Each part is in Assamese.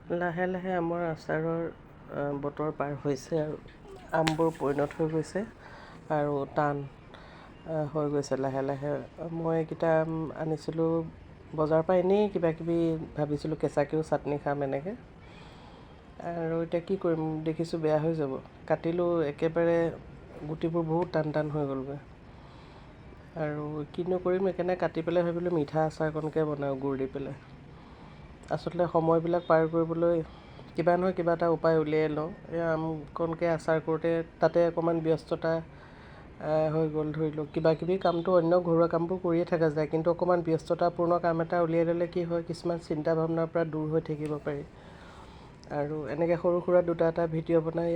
লাহে লাহে আমৰ আচাৰৰ বতৰ পাৰ হৈছে আৰু আমবোৰ পৰিণত হৈ গৈছে আৰু টান হৈ গৈছে লাহে লাহে। মই এইকেইটা আম আনিছিলোঁ বজাৰৰ পৰা, এনেই কিবা কিবি ভাবিছিলোঁ কেঁচাকৈও চাটনি খাম এনেকৈ, আৰু এতিয়া কি কৰিম, দেখিছোঁ বেয়া হৈ যাব। কাটিলোঁ একেবাৰে গুটিবোৰ বহুত টান টান হৈ গ'লগৈ, আৰু কিনো কৰিম সেইকাৰণে কাটি পেলাই ভাবিলোঁ মিঠা আচাৰকণকৈ বনাওঁ গুড় দি পেলাই। আচলতে সময়বিলাক পাৰ কৰিবলৈ কিবা নহয় কিবা এটা উপায় উলিয়াই লওঁ। এই আমকণকৈ আচাৰ কৰোঁতে তাতে অকণমান ব্যস্ততা হৈ গ'ল। ধৰি লওক কিবা কিবি কামটো অন্য ঘৰুৱা কামবোৰ কৰিয়ে থকা যায়, কিন্তু অকণমান ব্যস্ততাপূৰ্ণ কাম এটা উলিয়াই ল'লে কি হয়, কিছুমান চিন্তা ভাৱনাৰ পৰা দূৰ হৈ থাকিব পাৰি। আৰু এনেকৈ সৰু সুৰা দুটা এটা ভিডিঅ' বনাই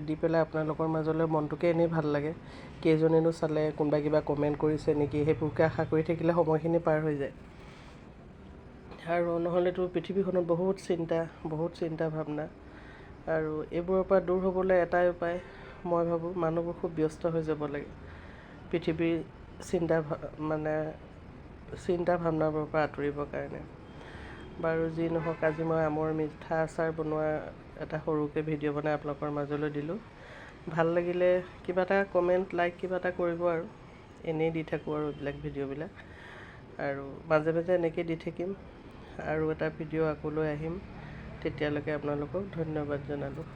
দি পেলাই আপোনালোকৰ মাজলৈ মনটোকে এনেই ভাল লাগে। কেইজনেনো চালে, কোনোবাই কিবা কমেণ্ট কৰিছে নেকি, সেইবোৰকে আশা কৰি থাকিলে সময়খিনি পাৰ হৈ যায়। আৰু নহ'লেতো পৃথিৱীখনত বহুত চিন্তা ভাৱনা, আৰু এইবোৰৰ পৰা দূৰ হ'বলৈ এটাই উপায় মই ভাবোঁ, মানুহবোৰ খুব ব্যস্ত হৈ যাব লাগে পৃথিৱীৰ চিন্তা ভাৱনাবোৰৰ পৰা আঁতৰিবৰ কাৰণে। বাৰু যি নহওক, আজি মই আমৰ মিঠা আচাৰ বনোৱা এটা সৰুকৈ ভিডিঅ' বনাই আপোনালোকৰ মাজলৈ দিলোঁ। ভাল লাগিলে কিবা এটা কমেণ্ট, লাইক কিবা এটা কৰিব। আৰু এনেই দি থাকোঁ আৰু এইবিলাক ভিডিঅ'বিলাক, আৰু মাজে মাজে এনেকৈ দি থাকিম। আৰু এটা ভিডিঅ' আকৌ লৈ আহিম, তেতিয়ালৈকে আপোনালোকক ধন্যবাদ জনালোঁ।